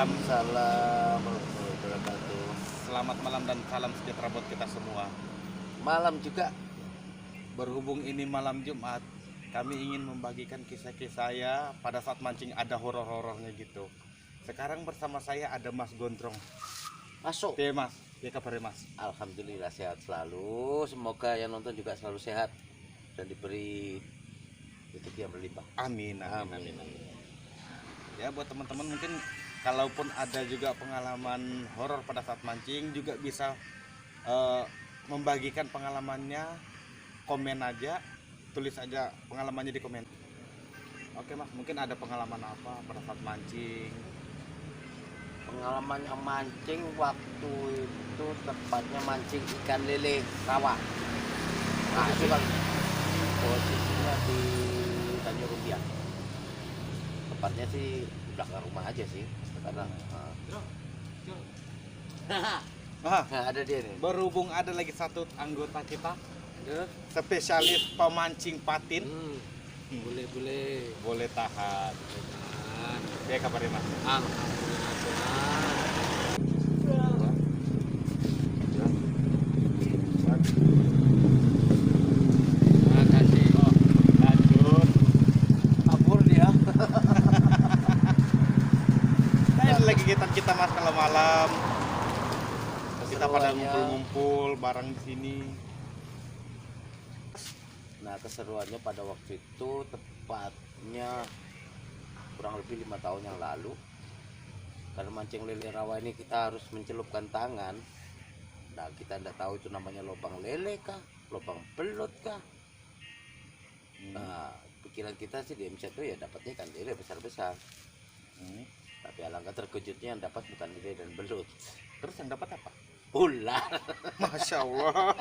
malam. Salam warahmatullahi wabarakatuh. Selamat malam dan salam sejahtera buat kita semua. Malam juga. Berhubung ini malam Jumat, kami ingin membagikan kisah-kisah saya pada saat mancing ada horor-horornya gitu. Sekarang bersama saya ada Mas Gondrong. Masuk. Oke Mas, ya kabarnya Mas? Alhamdulillah sehat selalu. Semoga yang nonton juga selalu sehat dan diberi rezeki yang berlimpah. Amin, amin, amin. Ya buat teman-teman mungkin kalaupun ada juga pengalaman horor pada saat mancing juga bisa membagikan pengalamannya, komen aja, tulis aja pengalamannya di komen. Oke Mas, mungkin ada pengalaman apa pada saat mancing? Pengalaman yang mancing waktu itu tepatnya mancing ikan lele rawa. Nah itu kan posisinya di Tanjung Rubiah. Tepatnya sih di belakang rumah aja sih. Karena ada dia nih. Berhubung ada lagi satu anggota kita, spesialis pemancing patin. Boleh. Boleh tahan. Ya kabarnya Mas? Makasih. Lanjut. Kabur dia. Nah, ini lagi kegiatan kita Mas kalau malam. Kita pada Keseruannya. ngumpul-ngumpul bareng di sini. Nah keseruannya pada waktu itu tepatnya kurang lebih 5 tahun yang lalu. Karena mancing lele rawa ini kita harus mencelupkan tangan. Nah kita tidak tahu itu namanya lubang lele kah, lubang belut kah. Nah pikiran kita sih di MC itu ya dapatnya ikan lele besar-besar. Tapi alangkah terkejutnya yang dapat bukan lele dan belut. Terus yang dapat apa? Ular. Masya Allah.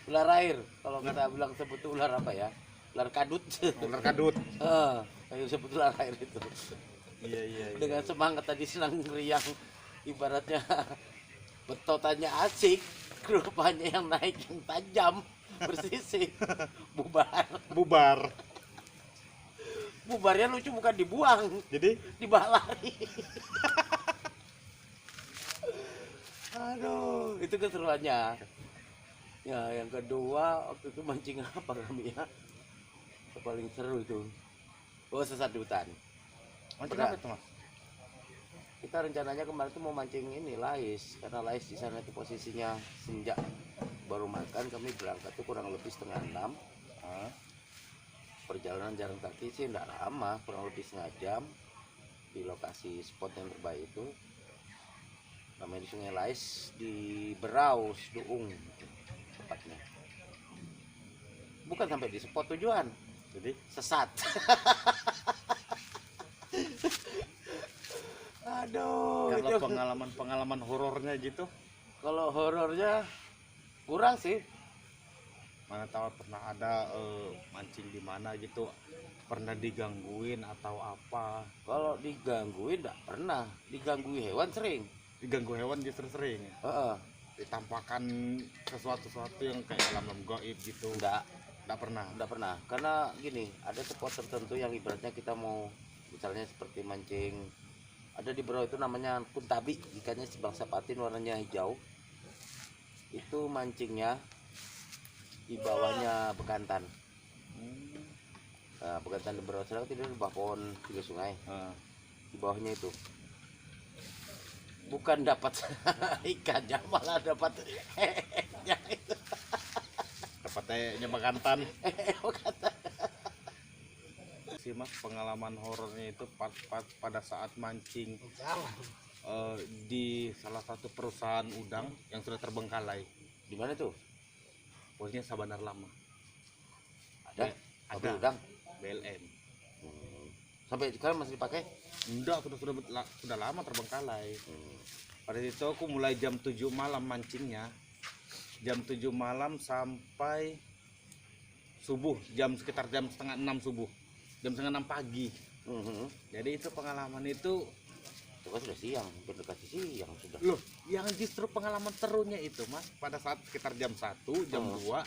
Ular air. Kalau kita bilang sebut itu ular apa ya? Ular kadut. Ular kadut. Kayak sebut ular air itu. Iya. Dengan semangat tadi senang meriang, ibaratnya betotannya asik, rupanya yang naik yang tajam, bersisik, bubar. Bubarnya lucu bukan dibuang, Jadi dibawa lari. Aduh, itu keseruannya. Ya, yang kedua waktu itu mancing apa kami ya? Yang paling seru itu, sesat di hutan. mancing apa itu Mas? Kita rencananya kemarin tuh mau mancing ini lais, karena lais di sana itu posisinya senja baru makan. Kami berangkat tuh kurang lebih setengah 6. Perjalanan jalan kaki sih enggak lama, kurang lebih setengah jam di lokasi spot yang terbaik itu. Namanya di Sungai Lais di Berau, Duung tepatnya. Bukan sampai di spot tujuan, Jadi sesat. Aduh, kalau itu pengalaman horornya gitu, kalau horornya kurang sih. mana tahu pernah ada mancing di mana gitu, pernah digangguin atau apa? Kalau digangguin enggak pernah, diganggu hewan sering. Diganggu hewan justru sering. Heeh. Ditampakkan sesuatu yang kayak alam gaib gitu. Enggak Pernah. pernah. Karena gini, ada spot tertentu yang ibaratnya kita mau, misalnya seperti mancing. Ada di Berau itu namanya kuntabi, ikannya sebangsa patin warnanya hijau. Itu mancingnya di bawahnya bekantan. Nah, bekantan di Berau sedang tidur di bawah pohon tiga sungai. Di bawahnya itu bukan dapat ikannya, malah dapat itu. Dapat tehnya bekantan. Bekantan. Sih Mas, pengalaman horornya itu pada saat mancing di salah satu perusahaan udang yang sudah terbengkalai. Di mana tuh? Posisinya Sabanar Lama. Ada? Ada. Udang. BLM. Sampai sekarang masih dipakai? Enggak, sudah lama terbengkalai. Pada itu aku mulai jam 7 malam mancingnya. Jam 7 malam sampai subuh, sekitar jam setengah 6 subuh. Jam setengah 6 pagi. Jadi itu pengalaman itu Kan sudah siang, berdekati siang sudah. loh, yang justru pengalaman serunya itu Mas, pada saat sekitar jam 1, jam 2,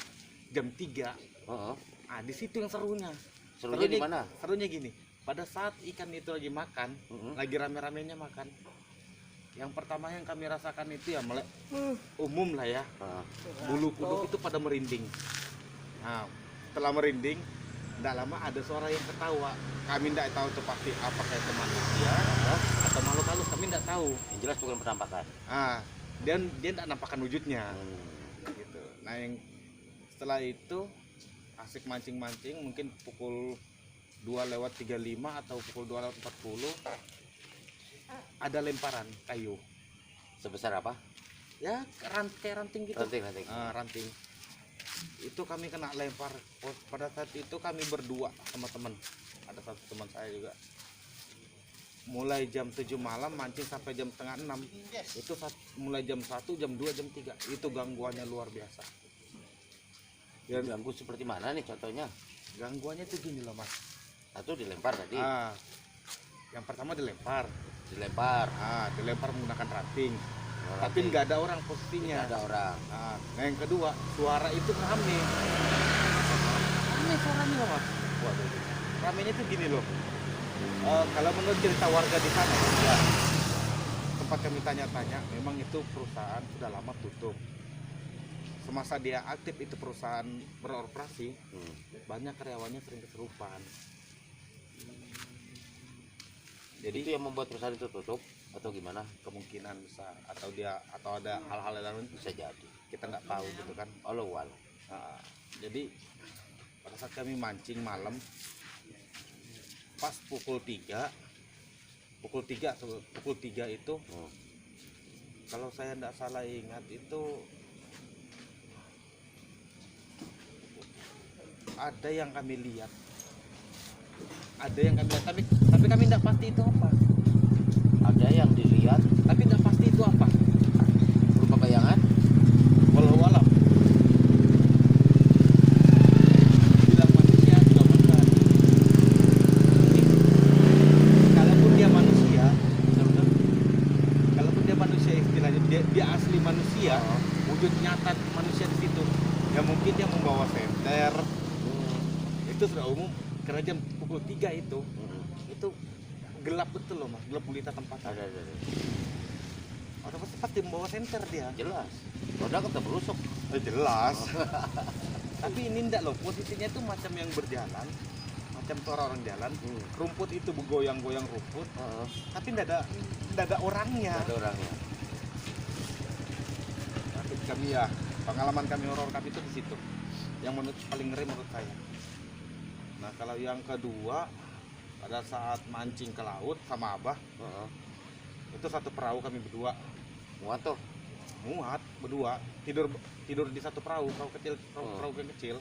jam 3. Heeh. Di situ yang serunya. Serunya di mana? Serunya gini. pada saat ikan itu lagi makan, lagi rame-ramenya makan, yang pertama yang kami rasakan itu ya umum lah ya, bulu kuduk itu pada merinding. Nah, setelah merinding, tidak lama ada suara yang ketawa. Kami tidak tahu itu pasti apakah itu manusia atau makhluk halus, kami tidak tahu. Yang jelas bukan penampakan. Dan dia tidak nampakkan wujudnya. Gitu. Nah, yang setelah itu asik mancing-mancing, mungkin pukul 2:35 atau pukul 2:40 ada lemparan kayu. Sebesar apa? Ya, kayak ranting gitu. Ranting. Ranting. Itu kami kena lempar. Pada saat itu kami berdua sama teman. Ada satu teman saya juga. Mulai jam 7 malam mancing sampai jam setengah 6. Itu mulai jam 1, jam 2, jam 3. Itu gangguannya luar biasa. Dan ganggu seperti mana nih contohnya? Gangguannya itu gini loh, Mas. Satu dilempar tadi. Yang pertama dilempar. Dilempar menggunakan ranting. Tapi nggak ada orang posisinya. Nggak ada orang. Nah, yang kedua, suara itu rame. Rame suaranya loh, Mas. Waduh. Ramenya itu gini loh. Kalau menurut cerita warga di sana, ya, tempat kami tanya-tanya, memang itu perusahaan sudah lama tutup. Semasa dia aktif itu perusahaan beroperasi, banyak karyawannya sering kesurupan. Jadi itu yang membuat perusahaan itu tutup atau gimana? Kemungkinan besar, atau ada hal-hal lain Bisa jadi. kita nggak tahu gitu kan. Walau. Jadi pada saat kami mancing malam, pas pukul 3 itu, kalau saya tidak salah ingat itu ada yang kami lihat, tapi kami tidak pasti itu apa. Ada yang dilihat Tapi tidak pasti itu apa. berupa bayangan. Walau alam. Bilang manusia juga bukan. Jadi, kalaupun dia manusia istilahnya dia asli manusia, wujud nyata manusia di situ. Ya mungkin dia membawa senter. Itu sudah umum karena jam pukul 3 itu gelap betul loh, Mas, gelap gulita tempat. Ada. Orang pasti membawa senter dia. Jelas. Roda kata berusuk. Jelas. Tapi ini enggak loh, posisinya itu macam yang berjalan, macam suara orang jalan. Rumput itu bergoyang-goyang rumput, tapi enggak ada orangnya. Ada orangnya. Tapi kami ya, pengalaman kami horor kami itu di situ. Yang paling ngeri menurut saya. Nah, kalau yang kedua, pada saat mancing ke laut sama Abah, itu satu perahu kami berdua. Muat berdua, tidur di satu perahu kecil, perahu yang kecil.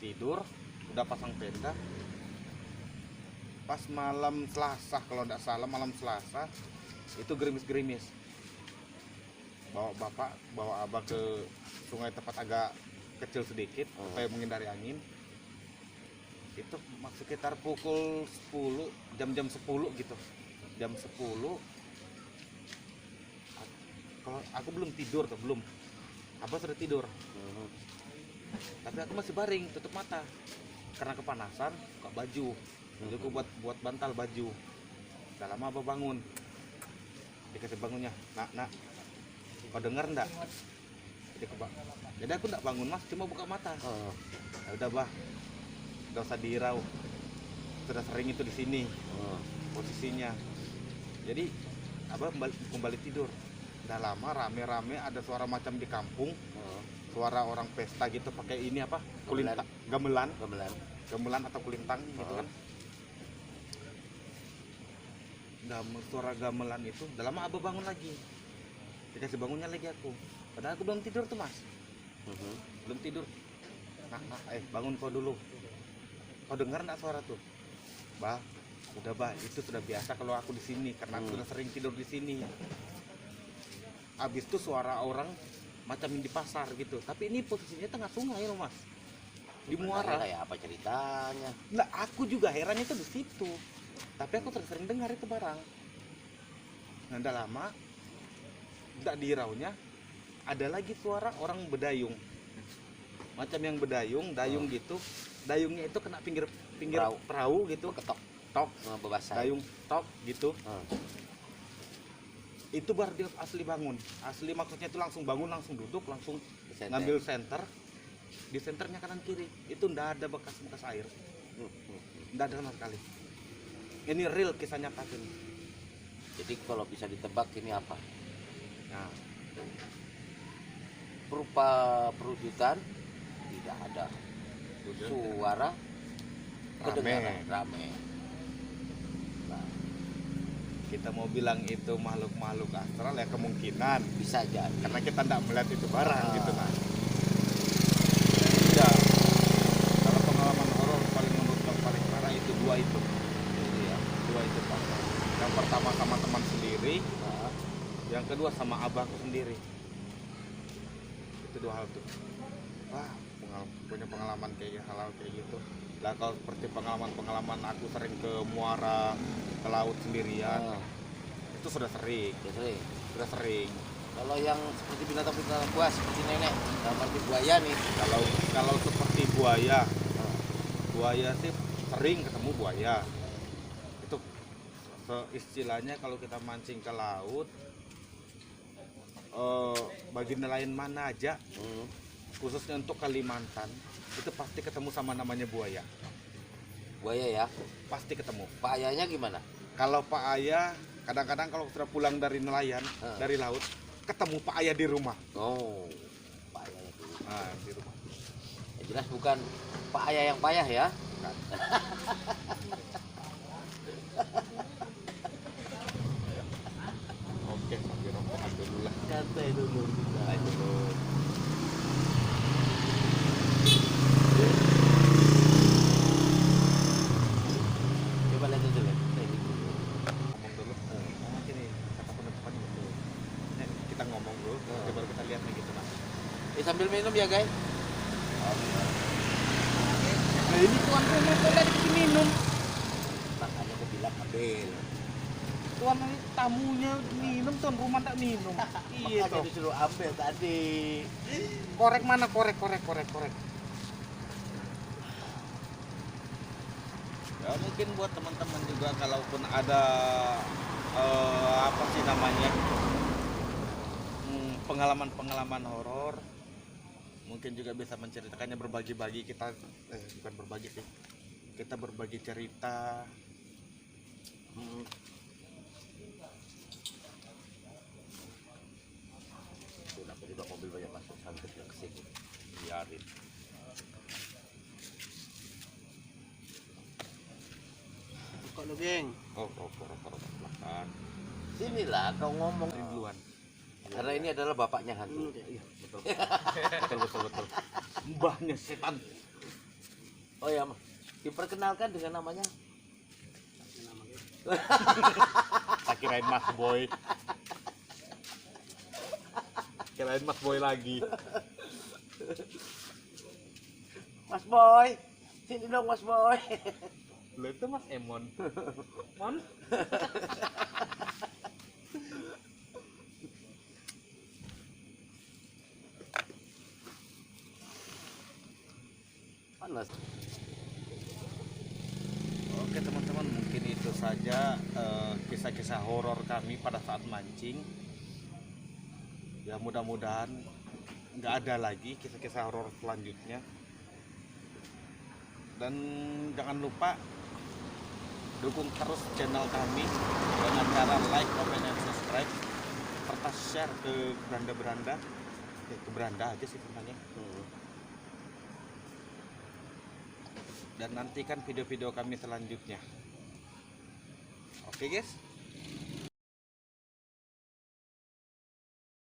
Tidur, udah pasang tenda. Pas malam Selasa, kalau tidak salah malam Selasa, itu gerimis-gerimis. Bawa Abah ke sungai tempat agak kecil sedikit supaya menghindari angin. Itu sekitar pukul 10, jam 10 gitu. Jam 10 kalau aku belum tidur tuh, belum. Abah sudah tidur. Tapi aku masih baring, tutup mata. Karena kepanasan, buka baju. Jadi aku buat bantal baju. Udah lama Abah bangun. Dikasih bangunnya, nak, kau dengar enggak? Jadi aku enggak bangun, Mas, cuma buka mata. Ya udah, Bah. Gak usah dirau, sudah sering itu di sini posisinya. Jadi Abah kembali tidur. Udah lama rame-rame ada suara macam di kampung, suara orang pesta gitu pakai ini apa? Gamelan atau kulintang gitu kan. Suara gamelan itu. Udah lama Abah bangun lagi. Dikasih bangunnya lagi aku. Padahal aku belum tidur tuh, Mas. Belum tidur. Bangun kau dulu. Kau dengar enggak suara tuh? Bah, udah Bah, itu sudah biasa kalau aku di sini karena aku sudah sering tidur di sini. Habis itu suara orang macam di pasar gitu. Tapi ini posisinya tengah sungai loh, Mas. Di muara. Kayak apa ceritanya? Nah, aku juga herannya itu di situ. Tapi aku sering dengar itu barang. Nah, udah lama enggak diraunya ada lagi suara orang berdayung. macam yang berdayung, dayung gitu. Dayungnya itu kena pinggir perahu gitu, ketok tok, bebasah. dayung tok gitu. Hmm. Itu baru dia asli bangun. Asli maksudnya itu langsung bangun, langsung duduk, langsung Senter. ngambil senter. Di senternya kanan kiri itu ndak ada bekas air, ndak ada sama sekali. Ini real kisah nyata ini. Jadi kalau bisa ditebak ini apa? Nah, Berupa perwujudan tidak ada suara, kedengaran rame. Nah, kita mau bilang itu makhluk-makhluk astral ya kemungkinan, bisa jadi. karena kita ndak melihat itu barang gitu kan. Ya. Kalau pengalaman horor paling menurut yang paling parah itu dua itu. Gitu ya. Dua itu Pak. Yang pertama sama teman sendiri, Nah, yang kedua sama abahku sendiri. Itu dua hal tuh. Wah, punya pengalaman kayak hal-hal kayak gitu. Lah kalau seperti pengalaman aku sering ke muara, ke laut sendirian, nah, itu sudah sering, ya sering. sudah sering. Kalau yang seperti binatang-binatang buas seperti nenek, dalam arti buaya nih. Kalau seperti buaya, Nah, buaya sih sering ketemu buaya. Itu istilahnya kalau kita mancing ke laut, bagi nelayan mana aja, khususnya untuk Kalimantan, itu pasti ketemu sama namanya buaya. buaya ya. Pasti ketemu. Pak ayahnya gimana? Kalau Pak Ayah, kadang-kadang kalau sudah pulang dari nelayan, dari laut, ketemu Pak Ayah di rumah. Oh, Pak ayah itu. Nah, di rumah. Ya, jelas bukan Pak ayah yang payah ya. Bukan. Oke, sambil rokokan dulu lah. Santai dulu kita. Santai dulu. Coba lihat dulu ya. Teknik dulu. Ngomong dulu. Nah, gini, kata penutupan gitu. Ini kita ngomong dulu, nanti baru kita lihat nih gitu nah. Sambil minum ya guys. Nah ini tuan rumah kok tadi minum. Makanya aku bilang ambil. Tuan tamunya minum, tuan rumah tak minum. Iya Makanya toh. disuruh ambil tadi. Korek mana? Korek. Ya mungkin buat teman-teman juga kalaupun ada apa sih namanya pengalaman-pengalaman horor, mungkin juga bisa menceritakannya, berbagi-bagi kita bukan berbagi sih, kita berbagi cerita. Kenapa juga mobil banyak masuk sampai ke sini. Biarin. Kok lu geng? Oh, rokok belakang. Sinilah kau ngomong. Ini duluan. Karena ini adalah bapaknya hantu. Iya, betul. betul. Mbahnya setan. Oh ya, diperkenalkan dengan namanya. Tak kirain Mas Boy. Kirain Mas Boy lagi. Mas Boy, sini dong Mas Boy. Lo itu Mas Emon. Mon. Panas. Oke teman-teman, mungkin itu saja kisah-kisah horor kami pada saat mancing. Ya mudah-mudahan nggak ada lagi kisah-kisah horor selanjutnya. Dan jangan lupa dukung terus channel kami dengan cara like, comment, dan subscribe, serta share ke beranda-beranda. Ke beranda aja sih sebenarnya. Dan nantikan video-video kami selanjutnya. Oke guys.